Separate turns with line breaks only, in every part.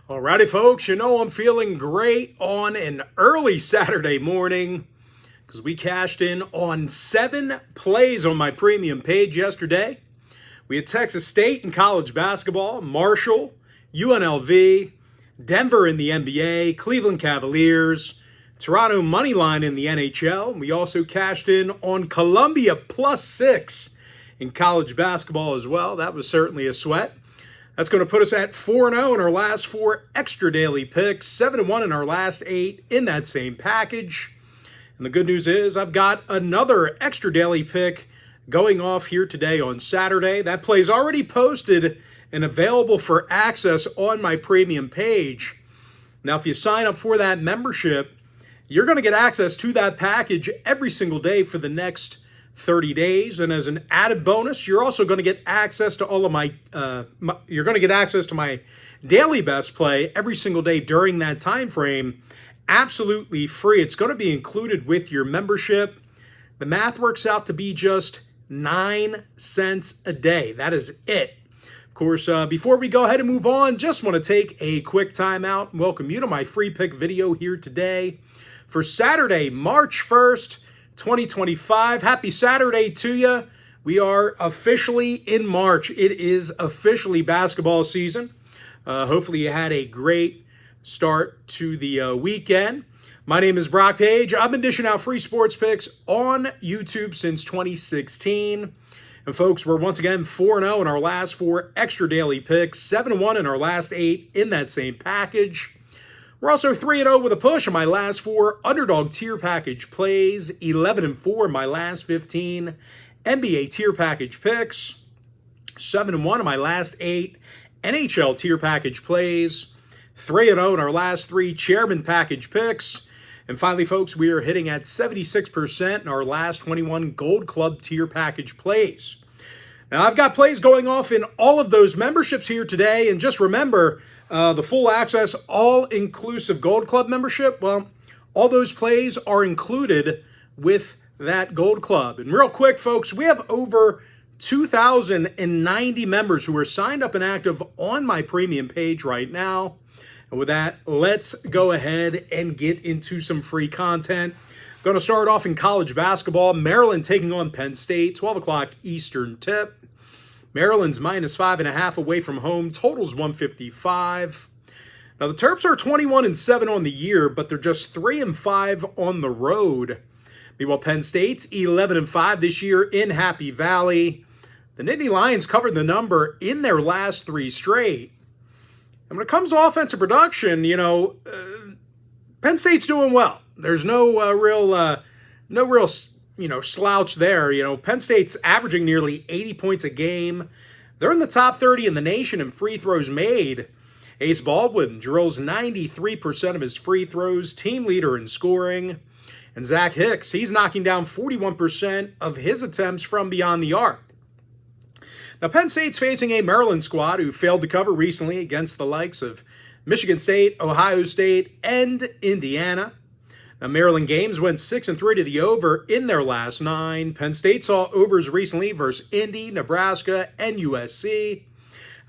Alrighty, folks, you know I'm feeling great on an early Saturday morning because we cashed in on 7 plays on my premium page yesterday. We had Texas State in college basketball, Marshall, UNLV, Denver in the NBA, Cleveland Cavaliers, Toronto Moneyline in the NHL. We also cashed in on Columbia +6 in college basketball as well. That was certainly a sweat. That's going to put us at 4-0 in our last 4 extra daily picks, 7-1 in our last 8 in that same package. And the good news is I've got another extra daily pick going off here today on Saturday. That play is already posted and available for access on my premium page. Now, if you sign up for that membership, you're going to get access to that package every single day for the next 30 days, and as an added bonus, you're also going to get access to all of my daily best play every single day during that time frame, absolutely free. It's going to be included with your membership. The math works out to be just 9 cents a day. That is it. Of course, before we go ahead and move on, just want to take a quick time out and welcome you to my free pick video here today for Saturday, March 1st, 2025. Happy Saturday to you. We are officially in March. It is officially basketball season. Hopefully you had a great start to the weekend. My name is Brock Page. I've been dishing out free sports picks on YouTube since 2016. And folks, we're once again 4-0 in our last 4 extra daily picks, 7-1 in our last 8 in that same package. We're also 3-0 with a push in my last 4 underdog tier package plays, 11-4 in my last 15 NBA tier package picks, 7-1 in my last 8 NHL tier package plays, 3-0 in our last 3 chairman package picks, and finally, folks, we are hitting at 76% in our last 21 Gold Club tier package plays. Now, I've got plays going off in all of those memberships here today, and just remember, the full access, all-inclusive Gold Club membership, well, all those plays are included with that Gold Club. And real quick, folks, we have over 2,090 members who are signed up and active on my premium page right now. And with that, let's go ahead and get into some free content. Going to start off in college basketball. Maryland taking on Penn State, 12 o'clock Eastern tip. Maryland's -5.5 away from home. Total's 155. Now, the Terps are 21-7 on the year, but they're just 3-5 on the road. Meanwhile, Penn State's 11-5 this year in Happy Valley. The Nittany Lions covered the number in their last 3 straight. And when it comes to offensive production, Penn State's doing well. There's no real slouch there. Penn State's averaging nearly 80 points a game. They're in the top 30 in the nation in free throws made. Ace Baldwin drills 93% of his free throws, team leader in scoring. And Zach Hicks, he's knocking down 41% of his attempts from beyond the arc. Now, Penn State's facing a Maryland squad who failed to cover recently against the likes of Michigan State, Ohio State, and Indiana. Now, Maryland games went 6-3 to the over in their last 9. Penn State saw overs recently versus Indy, Nebraska, and USC.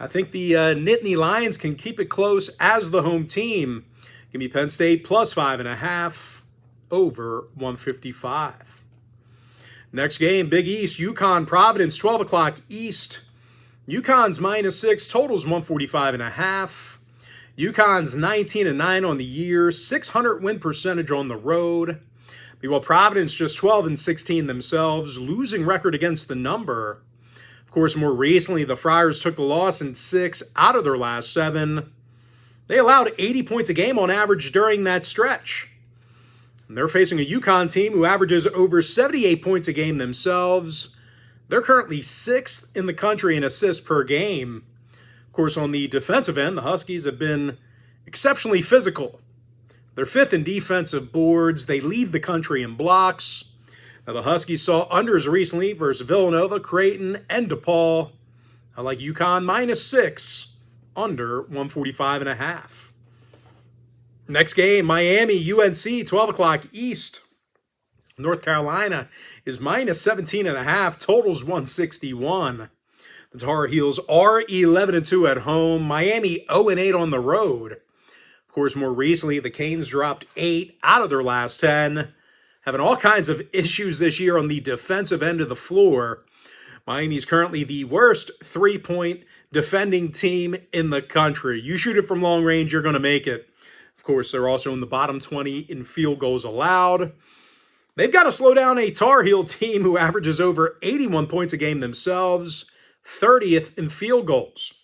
I think the Nittany Lions can keep it close as the home team. Give me Penn State +5.5 over 155. Next game, Big East, UConn, Providence, 12 o'clock East. UConn's -6, totals 145.5. UConn's 19-9 on the year, 600 win percentage on the road. Meanwhile, Providence just 12-16 themselves, losing record against the number. Of course, more recently, the Friars took the loss in 6 out of their last 7. They allowed 80 points a game on average during that stretch. And they're facing a UConn team who averages over 78 points a game themselves. They're currently 6th in the country in assists per game. Of course, on the defensive end, the Huskies have been exceptionally physical. They're 5th in defensive boards. They lead the country in blocks. Now, the Huskies saw unders recently versus Villanova, Creighton, and DePaul. I like UConn -6, under 145.5. Next game, Miami, UNC, 12 o'clock East. North Carolina is -17.5, totals 161. The Tar Heels are 11-2 at home. Miami 0-8 on the road. Of course, more recently, the Canes dropped 8 out of their last 10, having all kinds of issues this year on the defensive end of the floor. Miami's currently the worst three-point defending team in the country. You shoot it from long range, you're going to make it. Of course, they're also in the bottom 20 in field goals allowed. They've got to slow down a Tar Heel team who averages over 81 points a game themselves, 30th in field goals.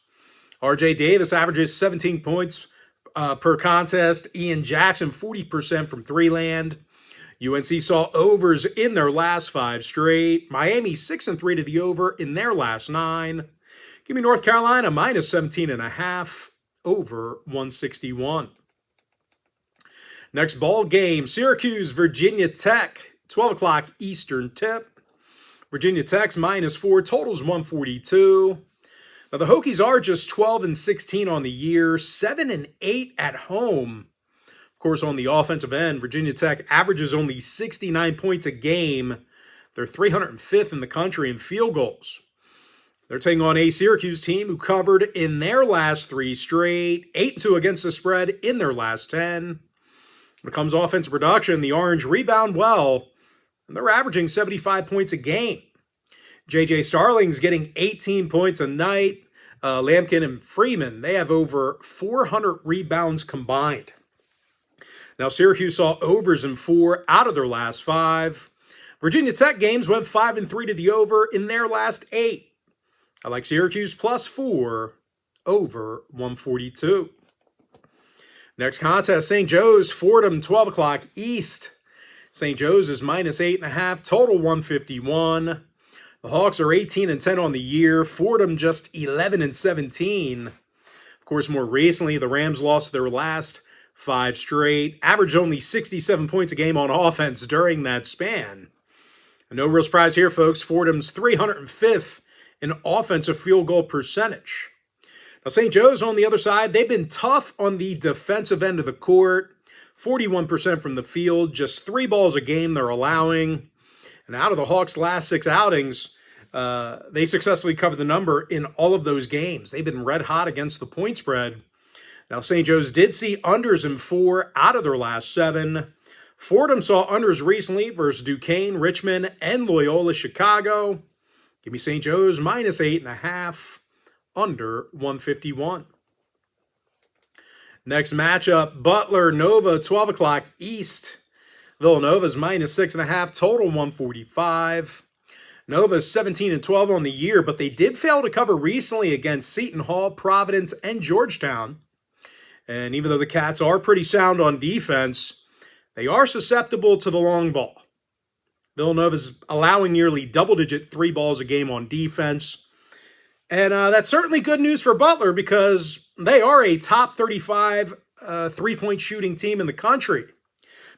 R.J. Davis averages 17 points per contest. Ian Jackson, 40% from three-land. UNC saw overs in their last 5 straight. Miami 6-3 to the over in their last 9. Give me North Carolina minus 17.5, over 161. Next ball game, Syracuse, Virginia Tech, 12 o'clock Eastern tip. Virginia Tech's -4, totals 142. Now the Hokies are just 12-16 on the year, 7-8 at home. Of course, on the offensive end, Virginia Tech averages only 69 points a game. They're 305th in the country in field goals. They're taking on a Syracuse team who covered in their last 3 straight, 8-2 against the spread in their last 10. When it comes to offensive production, the Orange rebound well, and they're averaging 75 points a game. J.J. Starling's getting 18 points a night. Lampkin and Freeman, they have over 400 rebounds combined. Now, Syracuse saw overs in 4 out of their last 5. Virginia Tech games went 5-3 to the over in their last 8. I like Syracuse +4, over 142. Next contest, St. Joe's, Fordham, 12 o'clock East. St. Joe's is -8.5, total 151. The Hawks are 18-10 on the year. Fordham just 11-17. Of course, more recently, the Rams lost their last 5 straight, averaged only 67 points a game on offense during that span. And no real surprise here, folks. Fordham's 305th in offensive field goal percentage. Now, St. Joe's on the other side, they've been tough on the defensive end of the court. 41% from the field, just 3 balls a game they're allowing. And out of the Hawks' last 6 outings, they successfully covered the number in all of those games. They've been red hot against the point spread. Now, St. Joe's did see unders in 4 out of their last 7. Fordham saw unders recently versus Duquesne, Richmond, and Loyola Chicago. Give me St. Joe's -8.5, under 151. Next matchup, Butler, Nova, 12 o'clock East. Villanova's -6.5, total 145. Nova's 17-12 on the year, but they did fail to cover recently against Seton Hall, Providence, and Georgetown. And even though the Cats are pretty sound on defense, they are susceptible to the long ball. Villanova's allowing nearly double-digit 3 balls a game on defense. And that's certainly good news for Butler because they are a top 35 three-point shooting team in the country.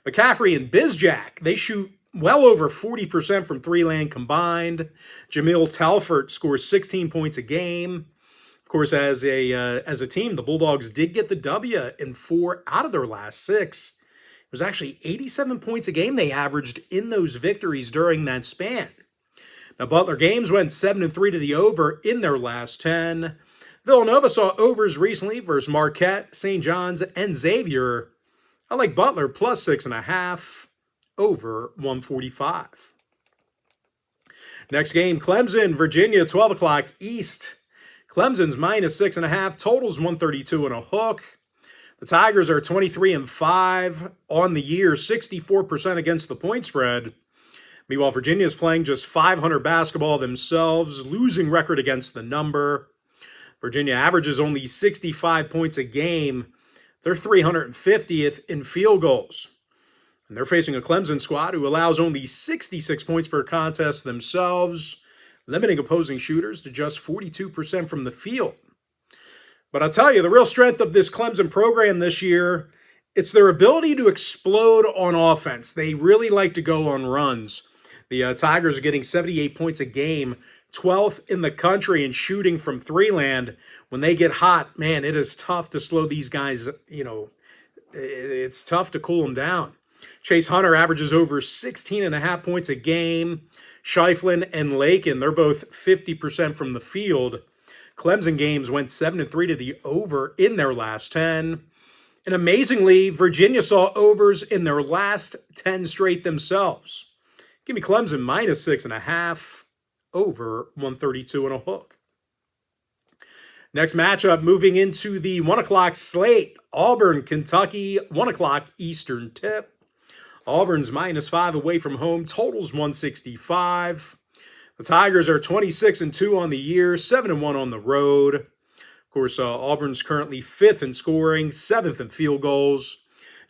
McCaffrey and Bizjack, they shoot well over 40% from three-land combined. Jamil Telfort scores 16 points a game. Of course, as a team, the Bulldogs did get the W in 4 out of their last 6. It was actually 87 points a game they averaged in those victories during that span. Now, Butler games went 7-3 to the over in their last 10. Villanova saw overs recently versus Marquette, St. John's, and Xavier. I like Butler +6.5, over 145. Next game, Clemson, Virginia, 12 o'clock East. Clemson's -6.5, totals 132 and a hook. The Tigers are 23-5 on the year, 64% against the point spread. Meanwhile, Virginia is playing just .500 basketball themselves, losing record against the number. Virginia averages only 65 points a game. They're 350th in field goals. And they're facing a Clemson squad who allows only 66 points per contest themselves, limiting opposing shooters to just 42% from the field. But I'll tell you, the real strength of this Clemson program this year, it's their ability to explode on offense. They really like to go on runs. The Tigers are getting 78 points a game, 12th in the country in shooting from three-land. When they get hot, man, it is tough to slow these guys, it's tough to cool them down. Chase Hunter averages over 16.5 points a game. Shiflin and Lakin, they're both 50% from the field. Clemson games went 7-3 to the over in their last 10. And amazingly, Virginia saw overs in their last 10 straight themselves. Give me Clemson minus 6.5, over 132 and a hook. Next matchup, moving into the 1 o'clock slate. Auburn, Kentucky, 1 o'clock Eastern tip. Auburn's minus 5 away from home, totals 165. The Tigers are 26-2 on the year, 7-1 on the road. Of course, Auburn's currently 5th in scoring, 7th in field goals.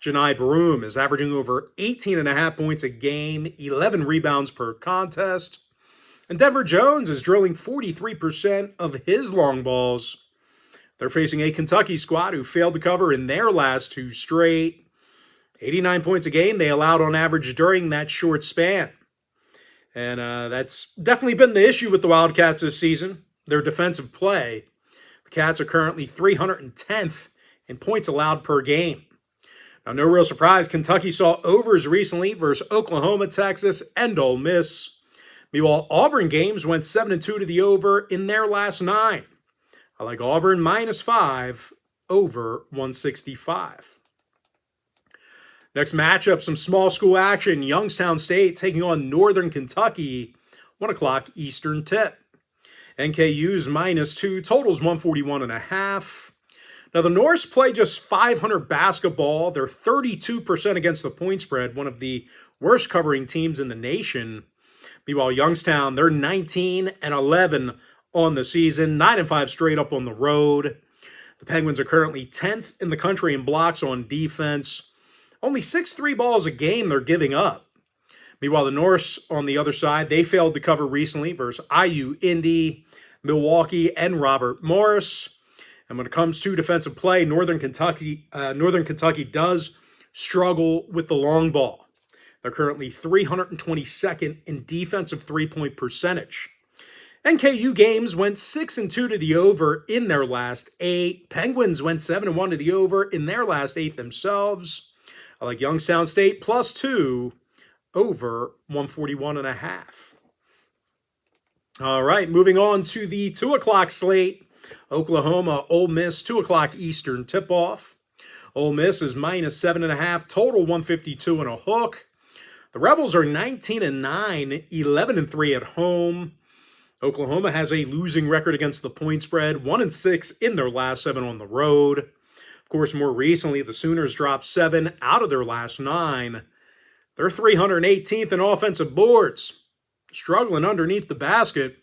Janai Baroum is averaging over 18.5 points a game, 11 rebounds per contest. And Denver Jones is drilling 43% of his long balls. They're facing a Kentucky squad who failed to cover in their last 2 straight. 89 points a game they allowed on average during that short span. And that's definitely been the issue with the Wildcats this season, their defensive play. The Cats are currently 310th in points allowed per game. Now, no real surprise, Kentucky saw overs recently versus Oklahoma, Texas, and Ole Miss. Meanwhile, Auburn games went 7-2 to the over in their last 9. I like Auburn minus 5, over 165. Next matchup, some small school action. Youngstown State taking on Northern Kentucky, 1 o'clock Eastern tip. NKU's minus 2, totals 141.5. Now, the Norse play just 500 basketball. They're 32% against the point spread, one of the worst covering teams in the nation. Meanwhile, Youngstown, they're 19-11 on the season, 9-5 straight up on the road. The Penguins are currently 10th in the country in blocks on defense. Only 6 3 balls a game they're giving up. Meanwhile, the Norse on the other side, they failed to cover recently versus IU, Indy, Milwaukee, and Robert Morris. And when it comes to defensive play, Northern Kentucky does struggle with the long ball. They're currently 322nd in defensive three-point percentage. NKU games went 6-2 to the over in their last 8. Penguins went 7-1 to the over in their last 8 themselves. I like Youngstown State plus 2, over 141.5. All right, moving on to the 2 o'clock slate. Oklahoma, Ole Miss, 2 o'clock Eastern tip-off. Ole Miss is minus 7.5, total 152 and a hook. The Rebels are 19-9, 11-3 at home. Oklahoma has a losing record against the point spread, 1-6 in their last 7 on the road. Of course, more recently, the Sooners dropped 7 out of their last 9. They're 318th in offensive boards, struggling underneath the basket.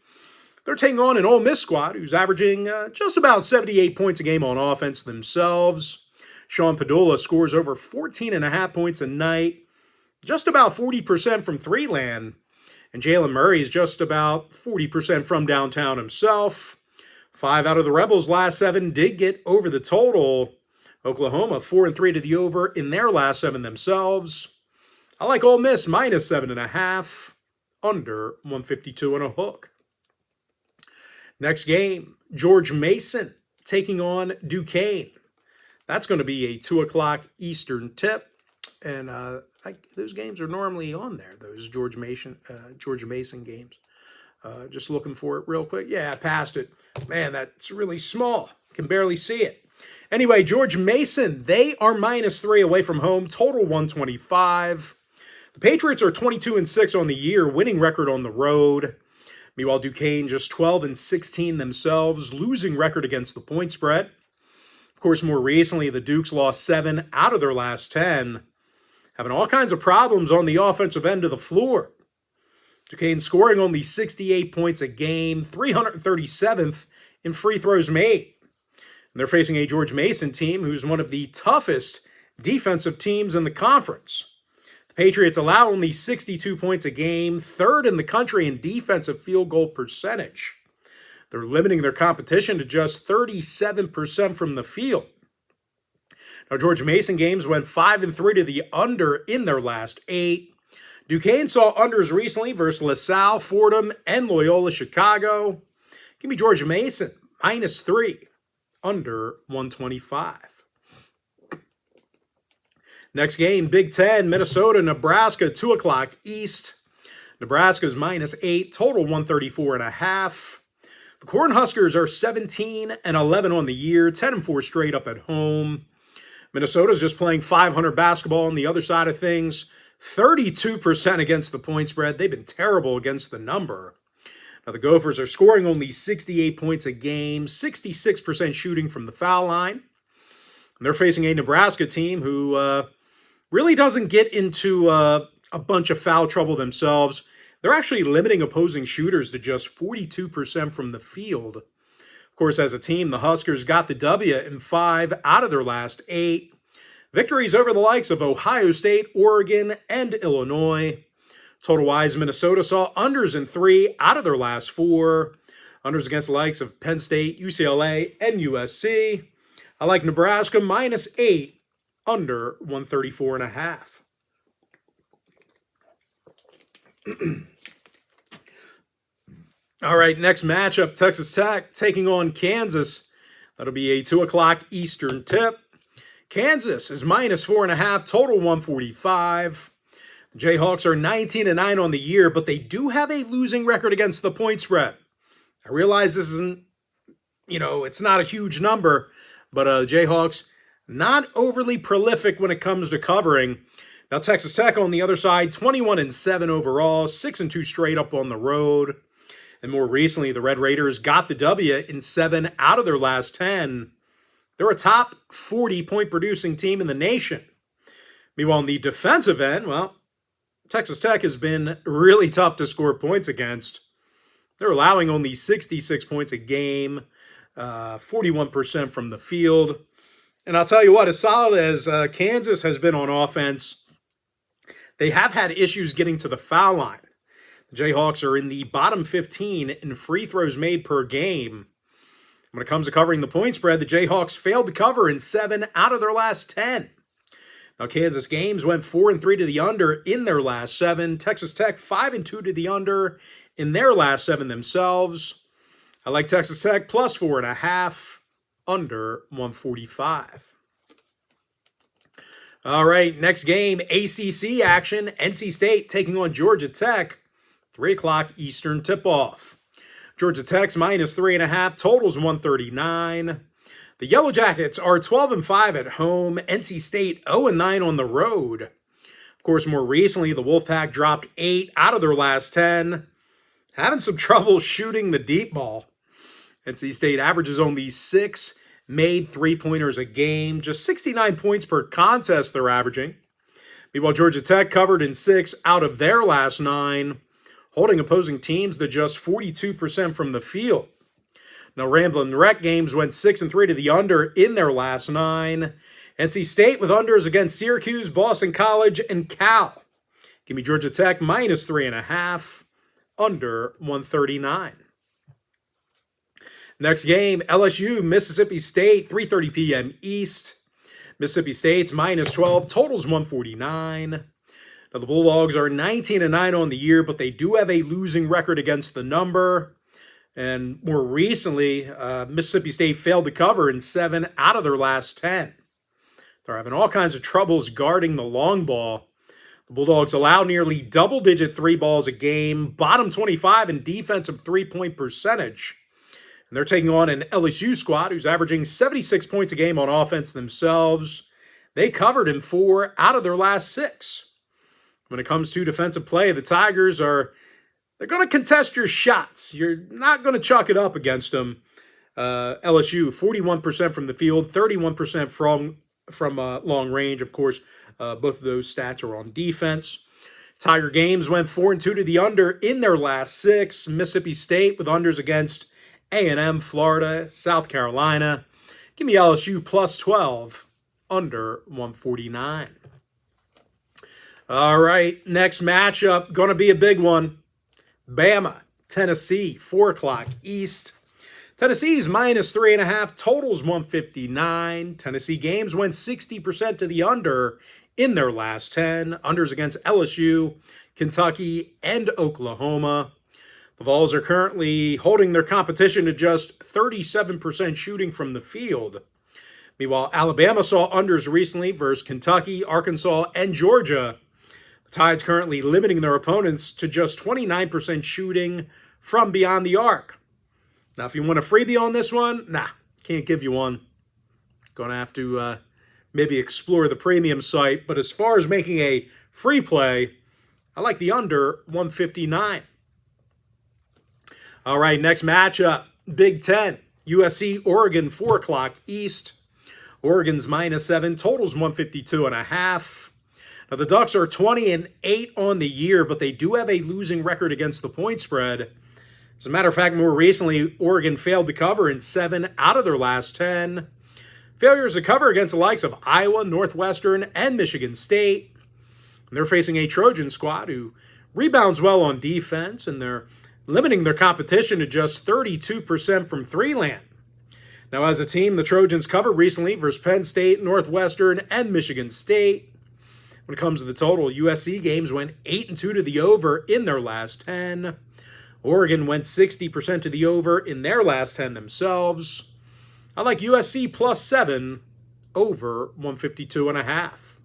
They're taking on an Ole Miss squad who's averaging just about 78 points a game on offense themselves. Sean Padula scores over 14.5 points a night, just about 40% from three-land. And Jalen Murray is just about 40% from downtown himself. 5 out of the Rebels' last 7 did get over the total. Oklahoma 4-3 to the over in their last 7 themselves. I like Ole Miss minus 7.5, under 152 and a hook. Next game, George Mason taking on Duquesne. That's going to be a 2 o'clock Eastern tip. And those games are normally on there, those George Mason games. Just looking for it real quick. Yeah, I passed it. Man, that's really small. Can barely see it. Anyway, George Mason, they are minus 3 away from home, total 125. The Patriots are 22-6 on the year, winning record on the road. Meanwhile, Duquesne just 12-16 themselves, losing record against the point spread. Of course, more recently, the Dukes lost 7 out of their last 10, having all kinds of problems on the offensive end of the floor. Duquesne scoring only 68 points a game, 337th in free throws made. And they're facing a George Mason team who's one of the toughest defensive teams in the conference. The Patriots allow only 62 points a game, 3rd in the country in defensive field goal percentage. They're limiting their competition to just 37% from the field. Now, George Mason games went 5-3 to the under in their last 8. Duquesne saw unders recently versus LaSalle, Fordham, and Loyola Chicago. Give me George Mason, minus 3, under 125. Next game, Big Ten, Minnesota, Nebraska, 2 o'clock East. Nebraska's minus 8, total 134.5. The Cornhuskers are 17-11 on the year, 10-4 straight up at home. Minnesota's just playing 500 basketball on the other side of things. 32% against the point spread. They've been terrible against the number. Now, the Gophers are scoring only 68 points a game, 66% shooting from the foul line. And they're facing a Nebraska team who really doesn't get into a bunch of foul trouble themselves. They're actually limiting opposing shooters to just 42% from the field. Of course, as a team, the Huskers got the W in 5 out of their last 8. Victories over the likes of Ohio State, Oregon, and Illinois. Total-wise, Minnesota saw unders in 3 out of their last 4. Unders against the likes of Penn State, UCLA, and USC. I like Nebraska -8, under 134.5. All right, next matchup, Texas Tech taking on Kansas. That'll be a 2 o'clock Eastern tip. Kansas is -4.5, total 145. The Jayhawks are 19-9 on the year, but they do have a losing record against the point spread. I realize this isn't, it's not a huge number, but the Jayhawks not overly prolific when it comes to covering. Now, Texas Tech on the other side, 21-7 overall, 6-2 straight up on the road. And more recently, the Red Raiders got the W in 7 out of their last 10. They're a top 40 point-producing team in the nation. Meanwhile, on the defensive end, well, Texas Tech has been really tough to score points against. They're allowing only 66 points a game, 41% from the field. And I'll tell you what, as solid as Kansas has been on offense, they have had issues getting to the foul line. The Jayhawks are in the bottom 15 in free throws made per game. When it comes to covering the point spread, the Jayhawks failed to cover in 7 out of their last 10. Now, Kansas games went 4-3 to the under in their last 7. Texas Tech 5-2 to the under in their last 7 themselves. I like Texas Tech +4.5, under 145. All right, next game, ACC action. NC State taking on Georgia Tech. 3 o'clock Eastern tip-off. Georgia Tech's -3.5, totals 139. The Yellow Jackets are 12-5 at home. NC State 0-9 on the road. Of course, more recently, the Wolfpack dropped 8 out of their last 10. Having some trouble shooting the deep ball. NC State averages only 6 made three-pointers a game. Just 69 points per contest they're averaging. Meanwhile, Georgia Tech covered in 6 out of their last 9. Holding opposing teams to just 42% from the field. Now, Ramblin' Wreck games went 6-3 to the under in their last 9. NC State with unders against Syracuse, Boston College, and Cal. Give me Georgia Tech -3.5, under 139. Next game, LSU, Mississippi State, 3:30 p.m. East. Mississippi State's -12, totals 149. Now, the Bulldogs are 19-9 on the year, but they do have a losing record against the number. And more recently, Mississippi State failed to cover in 7 out of their last 10. They're having all kinds of troubles guarding the long ball. The Bulldogs allow nearly double-digit 3 balls a game, bottom 25 in defensive three-point percentage. And they're taking on an LSU squad who's averaging 76 points a game on offense themselves. They covered in 4 out of their last 6. When it comes to defensive play, the Tigers they're going to contest your shots. You're not going to chalk it up against them. LSU, 41% from the field, 31% from long range. Of course, both of those stats are on defense. Tiger games went 4-2 to the under in their last 6. Mississippi State with unders against A&M, Florida, South Carolina. Give me LSU +12, under 149. All right, next matchup, going to be a big one. Bama, Tennessee, 4 o'clock East. Tennessee's -3.5, totals 159. Tennessee games went 60% to the under in their last 10. Unders against LSU, Kentucky, and Oklahoma. The Vols are currently holding their competition to just 37% shooting from the field. Meanwhile, Alabama saw unders recently versus Kentucky, Arkansas, and Georgia. The Tide's currently limiting their opponents to just 29% shooting from beyond the arc. Now, if you want a freebie on this one, can't give you one. Going to have to maybe explore the premium site. But as far as making a free play, I like the under 159. All right, next matchup, Big Ten. USC, Oregon, 4 o'clock East. Oregon's -7, totals 152.5. Now, the Ducks are 20-8 on the year, but they do have a losing record against the point spread. As a matter of fact, more recently, Oregon failed to cover in 7 out of their last 10. Failures to cover against the likes of Iowa, Northwestern, and Michigan State. And they're facing a Trojan squad who rebounds well on defense, and they're limiting their competition to just 32% from three-land. Now, as a team, the Trojans covered recently versus Penn State, Northwestern, and Michigan State. When it comes to the total, USC games went 8-2 to the over in their last 10. Oregon went 60% to the over in their last 10 themselves. I like USC +7 over 152.5.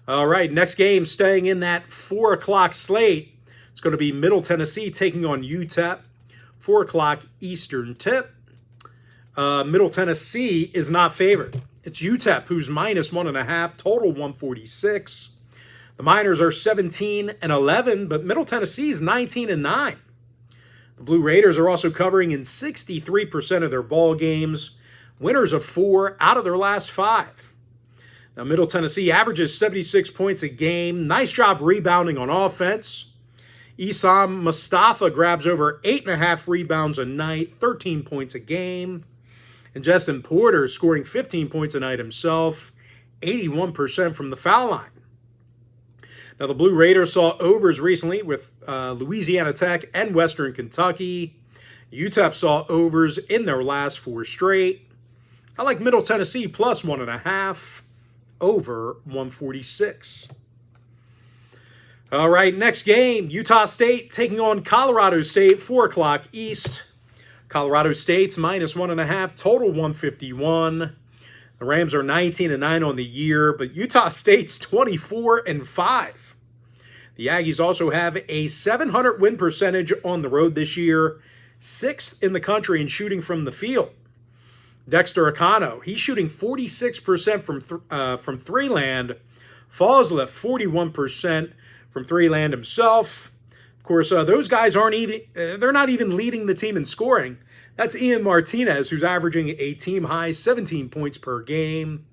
All right, next game, staying in that 4 o'clock slate. It's going to be Middle Tennessee taking on UTEP, 4 o'clock Eastern tip. Middle Tennessee is not favored. It's UTEP who's -1.5, total 146. The Miners are 17-11, but Middle Tennessee's 19-9. The Blue Raiders are also covering in 63% of their ball games, winners of 4 out of their last 5. Now, Middle Tennessee averages 76 points a game. Nice job rebounding on offense. Isam Mustafa grabs over 8.5 rebounds a night, 13 points a game. And Justin Porter scoring 15 points a night himself, 81% from the foul line. Now, the Blue Raiders saw overs recently with Louisiana Tech and Western Kentucky. UTEP saw overs in their last 4 straight. I like Middle Tennessee +1.5 over 146. All right, next game, Utah State taking on Colorado State, 4 o'clock East. Colorado State's -1.5, total 151. The Rams are 19-9 on the year, but Utah State's 24-5. The Aggies also have a 700 win percentage on the road this year, 6th in the country in shooting from the field. Dexter Akano, he's shooting 46% from three-land. Fosleff, 41% from three-land himself. Of course, those guys they're not even leading the team in scoring. That's Ian Martinez, who's averaging a team-high 17 points per game.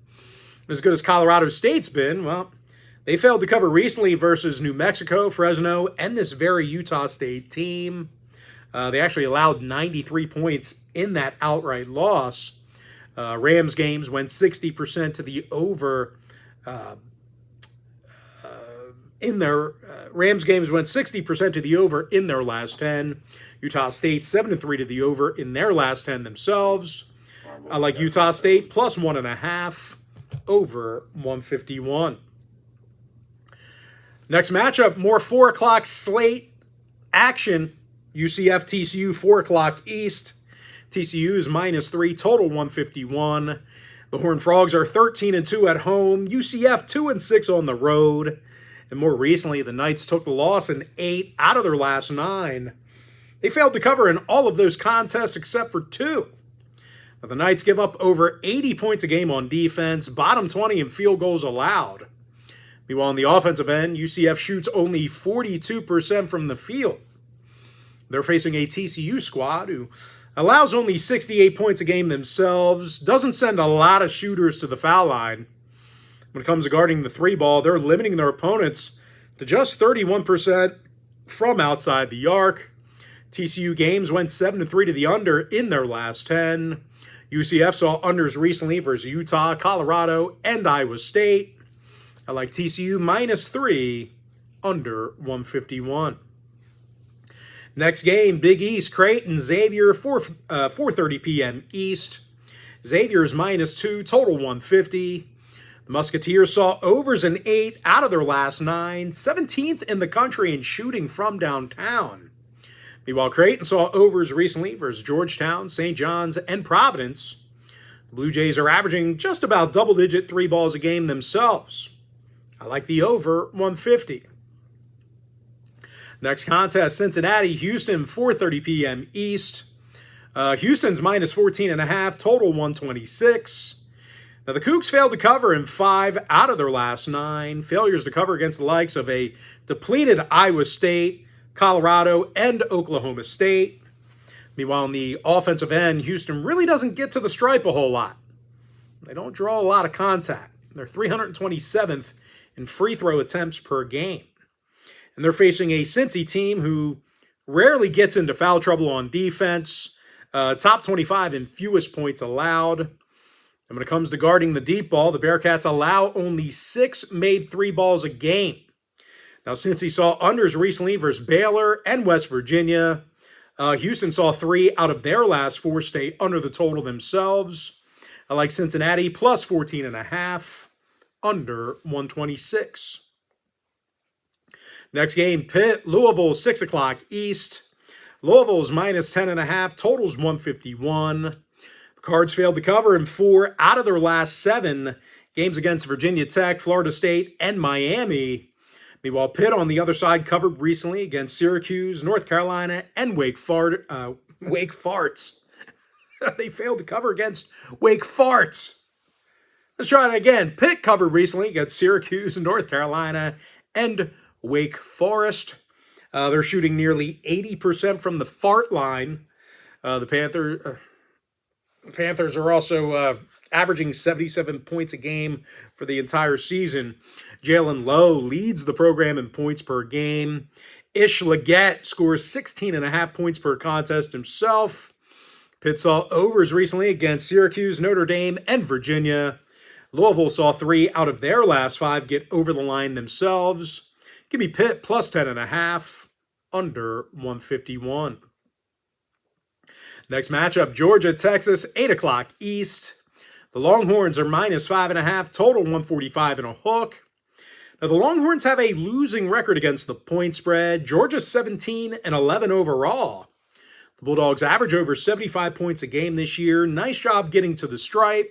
As good as Colorado State's been, well, they failed to cover recently versus New Mexico, Fresno, and this very Utah State team. They actually allowed 93 points in that outright loss. Rams games went 60% to the over Rams games went 60% to the over in their last 10. Utah State 7-3 to the over in their last 10 themselves. I like Utah State +1.5 over 151. Next matchup, more 4 o'clock slate action. UCF TCU 4 o'clock East. TCU is -3, total 151. The Horned Frogs are 13-2 at home. UCF 2-6 on the road. And more recently, the Knights took the loss in 8 out of their last 9. They failed to cover in all of those contests except for 2. Now, the Knights give up over 80 points a game on defense, bottom 20 in field goals allowed. Meanwhile, on the offensive end, UCF shoots only 42% from the field. They're facing a TCU squad who allows only 68 points a game themselves, doesn't send a lot of shooters to the foul line. When it comes to guarding the 3 ball, they're limiting their opponents to just 31% from outside the arc. TCU games went 7-3 to the under in their last 10. UCF saw unders recently versus Utah, Colorado, and Iowa State. I like TCU -3 under 151. Next game, Big East, Creighton-Xavier, 4:30 p.m. East. Xavier's -2, total 150. The Musketeers saw overs in 8 out of their last 9, 17th in the country in shooting from downtown. Meanwhile, Creighton saw overs recently versus Georgetown, St. John's, and Providence. The Blue Jays are averaging just about double-digit 3 balls a game themselves. I like the over 150. Next contest, Cincinnati-Houston, 4:30 p.m. East. Houston's -14.5, total 126. Now, the Cougs failed to cover in 5 out of their last 9. Failures to cover against the likes of a depleted Iowa State, Colorado, and Oklahoma State. Meanwhile, on the offensive end, Houston really doesn't get to the stripe a whole lot. They don't draw a lot of contact. They're 327th in free throw attempts per game. And they're facing a Cincy team who rarely gets into foul trouble on defense, top 25 in fewest points allowed. And when it comes to guarding the deep ball, the Bearcats allow only 6 made 3 balls a game. Now, Cincy saw unders recently versus Baylor and West Virginia. Houston saw 3 out of their last 4 stay under the total themselves. I like Cincinnati plus 14.5, under 126. Next game, Pitt, Louisville, 6 o'clock East. Louisville's minus 10.5, totals 151. Cards failed to cover in 4 out of their last 7 games against Virginia Tech, Florida State, and Miami. Meanwhile, Pitt on the other side covered recently against Syracuse, North Carolina, and Wake Farts. They failed to cover against Wake Farts. Let's try it again. Pitt covered recently against Syracuse, North Carolina, and Wake Forest. They're shooting nearly 80% from the fart line. The Panthers are also averaging 77 points a game for the entire season. Jalen Lowe leads the program in points per game. Ish Leggett scores 16.5 points per contest himself. Pitt saw overs recently against Syracuse, Notre Dame, and Virginia. Louisville saw 3 out of their last 5 get over the line themselves. Give me Pitt plus 10.5, under 151. Next matchup, Georgia, Texas, 8 o'clock East. The Longhorns are minus 5.5, total 145 and a hook. Now, the Longhorns have a losing record against the point spread. Georgia's 17-11 overall. The Bulldogs average over 75 points a game this year. Nice job getting to the stripe.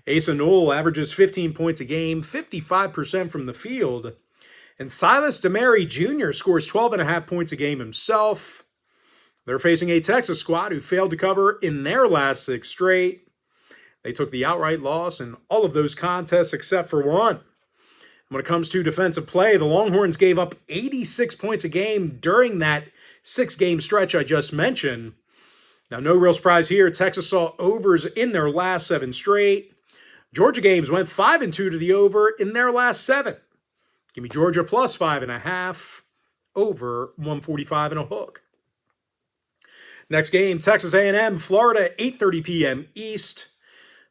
Asa Newell averages 15 points a game, 55% from the field. And Silas DeMary Jr. scores 12.5 points a game himself. They're facing a Texas squad who failed to cover in their last 6 straight. They took the outright loss in all of those contests except for one. When it comes to defensive play, the Longhorns gave up 86 points a game during that 6-game stretch I just mentioned. Now, no real surprise here. Texas saw overs in their last 7 straight. Georgia games went 5-2 to the over in their last 7. Give me Georgia plus 5.5, over 145 and a hook. Next game, Texas A&M, Florida, 8:30 p.m. East.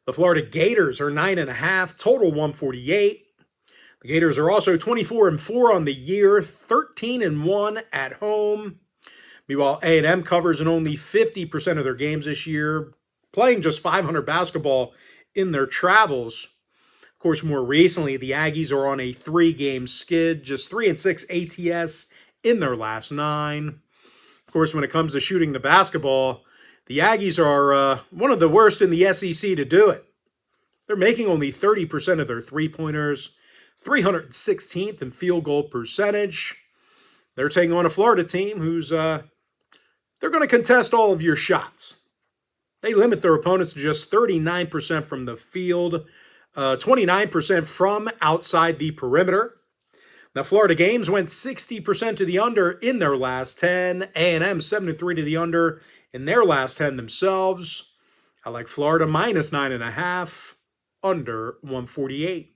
The Florida Gators are 9.5, total 148. The Gators are also 24-4 on the year, 13-1 at home. Meanwhile, A&M covers in only 50% of their games this year, playing just 500 basketball in their travels. Of course, more recently, the Aggies are on a 3-game skid, just 3-6 ATS in their last 9. Of course, when it comes to shooting the basketball, the Aggies are one of the worst in the SEC to do it. They're making only 30% of their three-pointers, 316th in field goal percentage. They're taking on a Florida team who's they're going to contest all of your shots. They limit their opponents to just 39% from the field, 29% from outside the perimeter. Now, Florida games went 60% to the under in their last 10. A&M 7-3 to the under in their last 10 themselves. I like Florida minus 9.5, under 148.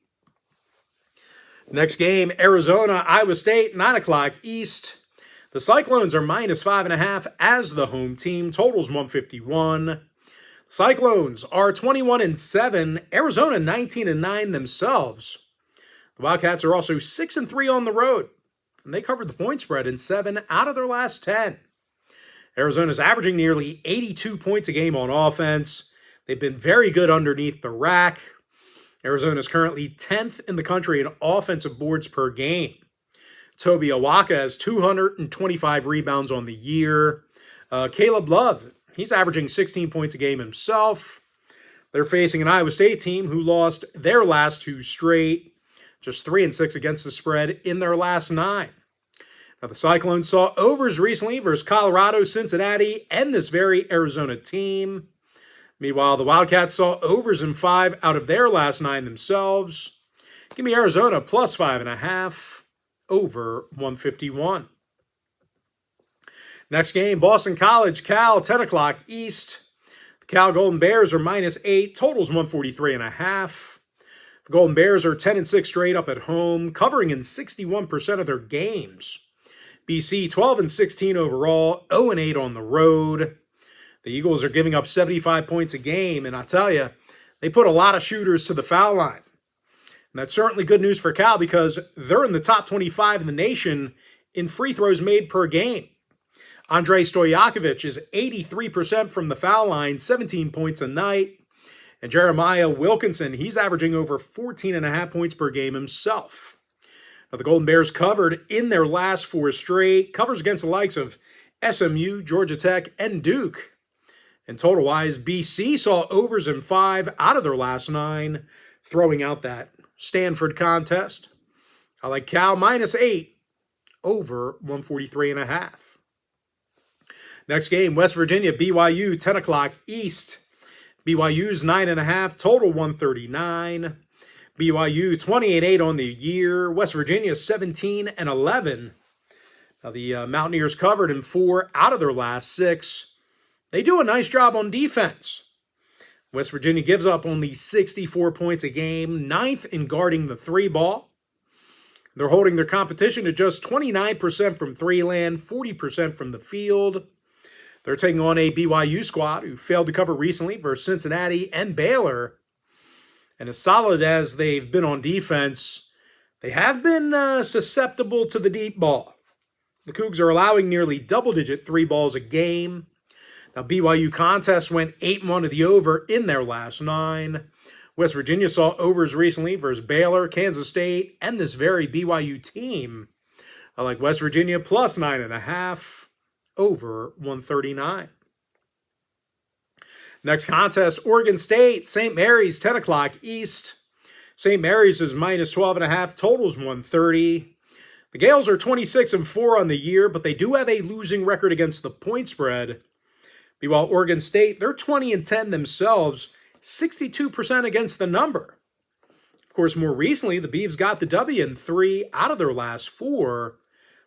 Next game, Arizona, Iowa State, 9 o'clock East. The Cyclones are minus 5.5 as the home team. Totals 151. Cyclones are 21-7. Arizona 19-9 themselves. The Wildcats are also 6-3 on the road, and they covered the point spread in 7 out of their last 10. Arizona's averaging nearly 82 points a game on offense. They've been very good underneath the rack. Arizona's currently 10th in the country in offensive boards per game. Toby Awaka has 225 rebounds on the year. Caleb Love, he's averaging 16 points a game himself. They're facing an Iowa State team who lost their last 2 straight. Just 3-6 against the spread in their last 9. Now, the Cyclones saw overs recently versus Colorado, Cincinnati, and this very Arizona team. Meanwhile, the Wildcats saw overs in 5 out of their last 9 themselves. Give me Arizona plus 5.5, over 151. Next game, Boston College, Cal, 10 o'clock East. The Cal Golden Bears are -8, totals 143.5. The Golden Bears are 10-6 straight up at home, covering in 61% of their games. BC 12-16 overall, 0-8 on the road. The Eagles are giving up 75 points a game, and I tell you, they put a lot of shooters to the foul line. And that's certainly good news for Cal because they're in the top 25 in the nation in free throws made per game. Andrei Stojakovic is 83% from the foul line, 17 points a night. And Jeremiah Wilkinson, he's averaging over 14.5 points per game himself. Now, the Golden Bears covered in their last 4 straight, covers against the likes of SMU, Georgia Tech, and Duke. And total-wise, BC saw overs in 5 out of their last 9, throwing out that Stanford contest. I like Cal -8, over 143.5. Next game, West Virginia, BYU, 10 o'clock East. BYU's 9.5, total 139. BYU 28-8 on the year. West Virginia 17-11. Now the Mountaineers covered in 4 out of their last 6. They do a nice job on defense. West Virginia gives up only 64 points a game, 9th in guarding the 3 ball. They're holding their competition to just 29% from 3-land, 40% from the field. They're taking on a BYU squad who failed to cover recently versus Cincinnati and Baylor. And as solid as they've been on defense, they have been susceptible to the deep ball. The Cougs are allowing nearly double-digit 3 balls a game. Now, BYU contests went 8-1 to the over in their last 9. West Virginia saw overs recently versus Baylor, Kansas State, and this very BYU team. I like West Virginia plus 9.5. Over 139. Next contest, Oregon State, St. Mary's, 10 o'clock East. St. Mary's is -12.5, totals 130. The Gales are 26-4 on the year, but they do have a losing record against the point spread. Meanwhile, Oregon State, they're 20-10 themselves, 62% against the number. Of course, more recently, the Beavs got the W in 3 out of their last 4.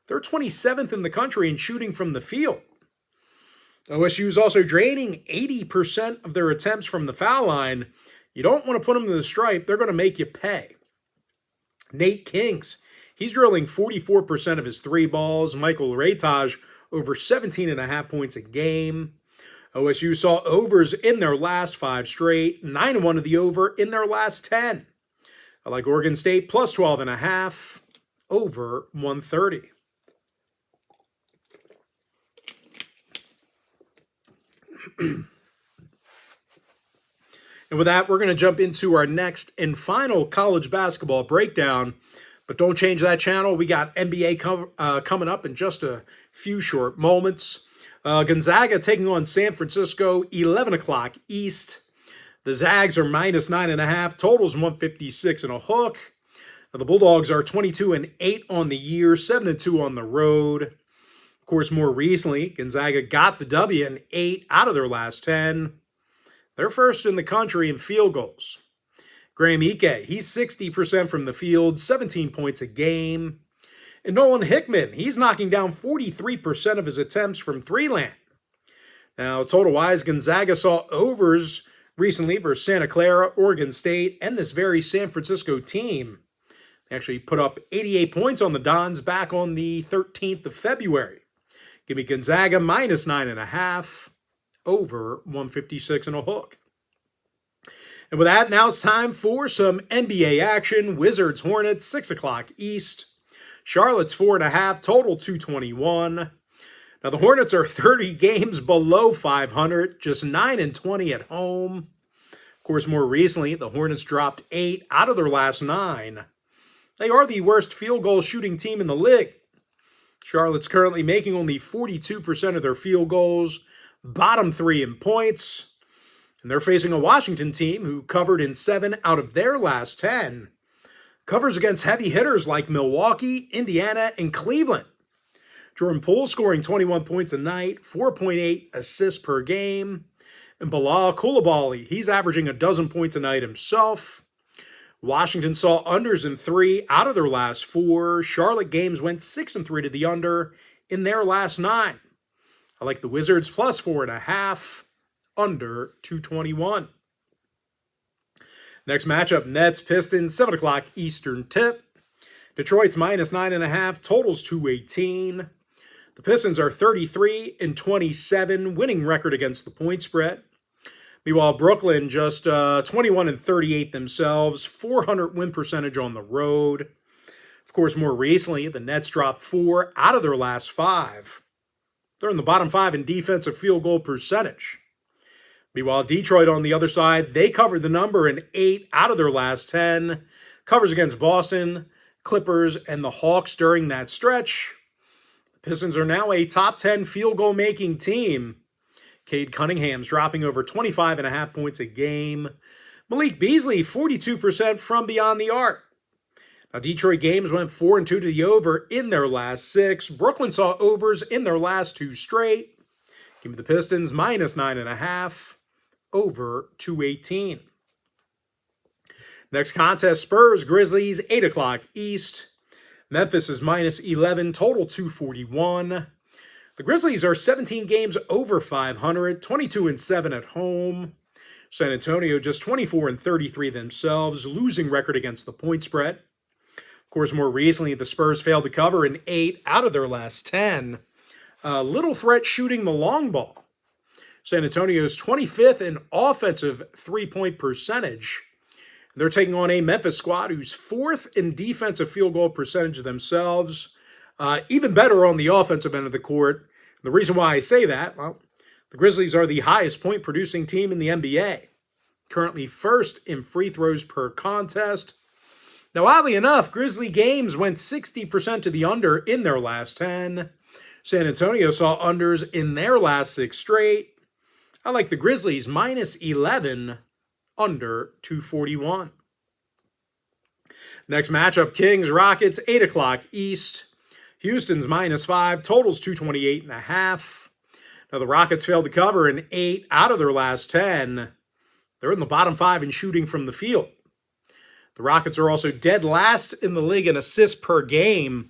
They're 27th in the country in shooting from the field. OSU is also draining 80% of their attempts from the foul line. You don't want to put them to the stripe. They're going to make you pay. Nate Kings, he's drilling 44% of his 3 balls. Michael Rataj, over 17.5 points a game. OSU saw overs in their last 5 straight, 9-1 to the over in their last 10. I like Oregon State plus 12.5, over 130. And with that, we're going to jump into our next and final college basketball breakdown. But don't change that channel. We got NBA coming up in just a few short moments. Gonzaga taking on San Francisco, 11 o'clock East. The Zags are -9.5, totals 156 and a hook. Now, the Bulldogs are 22-8 on the year, 7-2 on the road. Of course, more recently, Gonzaga got the W in 8 out of their last 10. They're first in the country in field goals. Graham Ike, he's 60% from the field, 17 points a game. And Nolan Hickman, he's knocking down 43% of his attempts from 3-land. Now, total-wise, Gonzaga saw overs recently versus Santa Clara, Oregon State, and this very San Francisco team. They actually put up 88 points on the Dons back on the 13th of February. Give me Gonzaga -9.5, over 156 and a hook. And with that, now it's time for some NBA action. Wizards, Hornets, 6 o'clock East. Charlotte's 4.5, total 221. Now the Hornets are 30 games below 500, just 9-20 at home. Of course, more recently, the Hornets dropped 8 out of their last 9. They are the worst field goal shooting team in the league. Charlotte's currently making only 42% of their field goals, bottom 3 in points. And they're facing a Washington team who covered in 7 out of their last 10. Covers against heavy hitters like Milwaukee, Indiana, and Cleveland. Jordan Poole scoring 21 points a night, 4.8 assists per game. And Bilal Coulibaly, he's averaging a dozen points a night himself. Washington saw unders in 3 out of their last 4. Charlotte games went 6-3 to the under in their last 9. I like the Wizards plus 4.5, under 221. Next matchup, Nets Pistons, 7 o'clock Eastern tip. Detroit's minus 9.5, totals 218. The Pistons are 33-27, winning record against the point spread. Meanwhile, Brooklyn just 21-38 themselves, 400 win percentage on the road. Of course, more recently, the Nets dropped 4 out of their last 5. They're in the bottom 5 in defensive field goal percentage. Meanwhile, Detroit on the other side, they covered the number in 8 out of their last 10. Covers against Boston, Clippers, and the Hawks during that stretch. The Pistons are now a top 10 field goal making team. Cade Cunningham's dropping over 25.5 points a game. Malik Beasley, 42% from beyond the arc. Now, Detroit games went 4-2 to the over in their last 6. Brooklyn saw overs in their last 2 straight. Give me the Pistons, minus 9.5, over 218. Next contest, Spurs, Grizzlies, 8 o'clock East. Memphis is minus 11, total 241. The Grizzlies are 17 games over 500, 22-7 at home. San Antonio just 24-33 themselves, losing record against the point spread. Of course, more recently, the Spurs failed to cover in 8 out of their last 10. Little threat shooting the long ball. San Antonio's 25th in offensive three-point percentage. They're taking on a Memphis squad who's 4th in defensive field goal percentage themselves. Even better on the offensive end of the court. The reason why I say that, well, the Grizzlies are the highest point-producing team in the NBA. Currently 1st in free throws per contest. Now, oddly enough, Grizzly games went 60% to the under in their last 10. San Antonio saw unders in their last 6 straight. I like the Grizzlies minus 11, under 241. Next matchup, Kings, Rockets, 8 o'clock East. Houston's minus 5, totals 228.5. Now, the Rockets failed to cover in 8 out of their last 10. They're in the bottom 5 in shooting from the field. The Rockets are also dead last in the league in assists per game.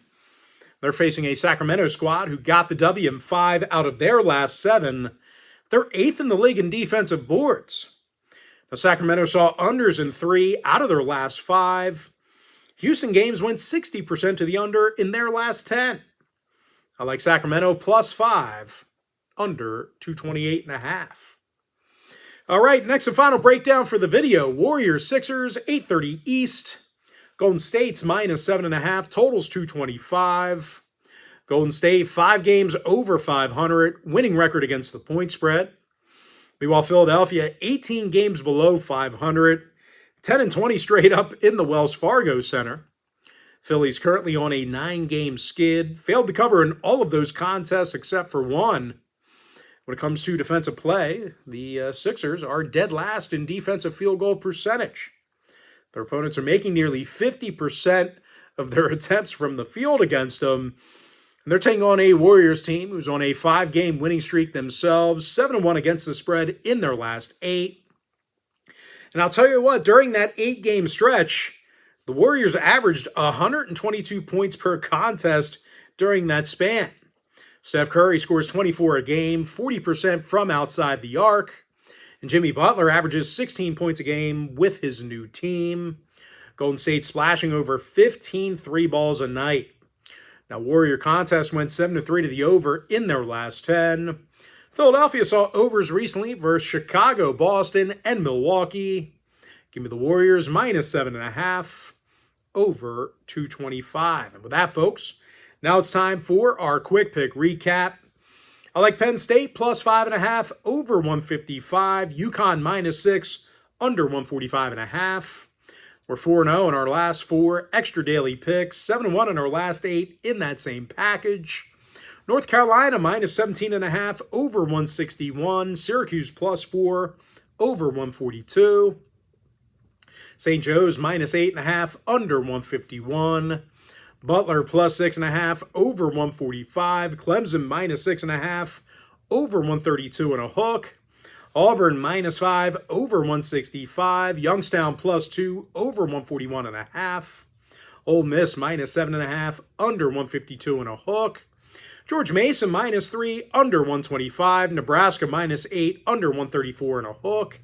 They're facing a Sacramento squad who got the W in 5 out of their last 7. They're 8th in the league in defensive boards. Now, Sacramento saw unders in 3 out of their last 5. Houston games went 60% to the under in their last 10. I like Sacramento plus 5, under 228.5. All right, next and final breakdown for the video. Warriors, Sixers, 8:30 East. Golden State's minus 7.5, totals 225. Golden State, 5 games over 500, winning record against the point spread. Meanwhile, Philadelphia, 18 games below 500, 10-20 straight up in the Wells Fargo Center. Philly's currently on a 9-game skid, failed to cover in all of those contests except for one. When it comes to defensive play, the Sixers are dead last in defensive field goal percentage. Their opponents are making nearly 50% of their attempts from the field against them. And they're taking on a Warriors team who's on a 5-game winning streak themselves, 7-1 against the spread in their last 8. And I'll tell you what, during that 8-game stretch, the Warriors averaged 122 points per contest during that span. Steph Curry scores 24 a game, 40% from outside the arc. And Jimmy Butler averages 16 points a game with his new team. Golden State splashing over 15 3 balls a night. Now, Warrior contest went 7-3 to the over in their last 10. Philadelphia saw overs recently versus Chicago, Boston, and Milwaukee. Give me the Warriors minus 7.5, over 225. And with that, folks, now it's time for our quick pick recap. I like Penn State plus 5.5, over 155. UConn minus 6, under 145.5. We're 4-0 in our last 4 extra daily picks, 7-1 in our last 8 in that same package. North Carolina minus 17.5, over 161. Syracuse plus 4, over 142. St. Joe's minus 8.5, under 151. Butler plus 6.5, over 145. Clemson minus 6.5, over 132 and a hook. Auburn -5 over 165. Youngstown +2 over 141.5. Ole Miss -7.5 under 152 and a hook. George Mason -3 under 125. Nebraska -8 under 134 and a hook.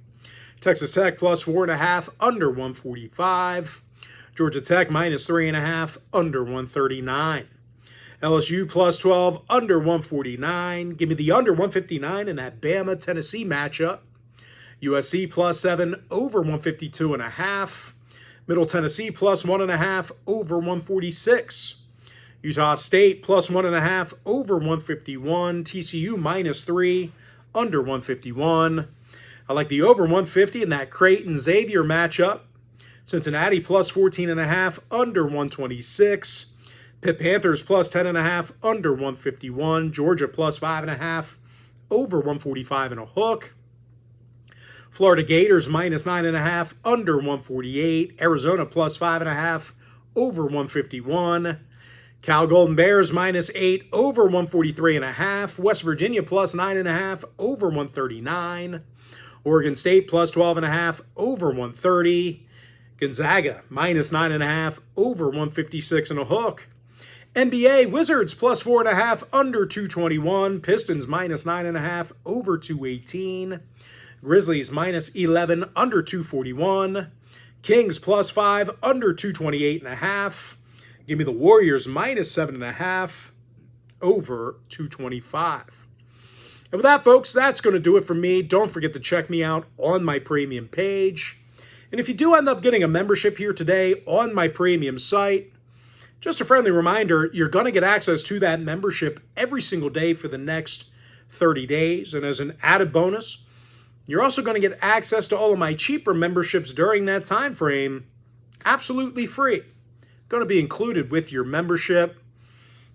Texas Tech +4.5 under 145. Georgia Tech -3.5 under 139. LSU +12 under 149. Give me the under 159 in that Bama-Tennessee matchup. USC +7 over 152.5. Middle Tennessee +1.5 over 146. Utah State +1.5 over 151. TCU -3 under 151. I like the over 150 in that CREIGH-XAV matchup. Cincinnati +14.5 under 126. Pitt Panthers +10.5 under 151. Georgia +5.5 over 145 and a hook. Florida Gators -9.5 under 148. Arizona +5.5 over 151. Cal Golden Bears -8 over 143.5. West Virginia +9.5 over 139. Oregon State +12.5 over 130. Gonzaga -9.5 over 156 and a hook. NBA Wizards +4.5 under 221. Pistons -9.5 over 218. Grizzlies -11 under 241. Kings +5 under 228.5. Give me the Warriors -7.5 over 225. And with that, folks, that's going to do it for me. Don't forget to check me out on my premium page. And if you do end up getting a membership here today on my premium site, just a friendly reminder, you're going to get access to that membership every single day for the next 30 days. And as an added bonus, you're also going to get access to all of my cheaper memberships during that time frame, absolutely free. Going to be included with your membership.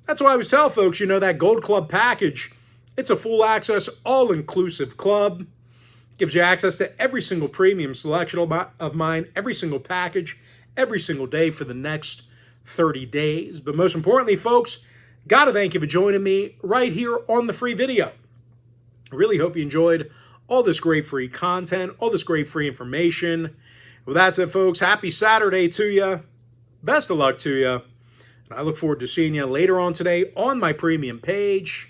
That's why I always tell folks, that Gold Club package, it's a full access, all-inclusive club. Gives you access to every single premium selection of mine, every single package, every single day for the next 30 days. But most importantly, folks, got to thank you for joining me right here on the free video. I really hope you enjoyed all this great free content, all this great free information. With that said, folks, happy Saturday to you. Best of luck to you. And I look forward to seeing you later on today on my premium page.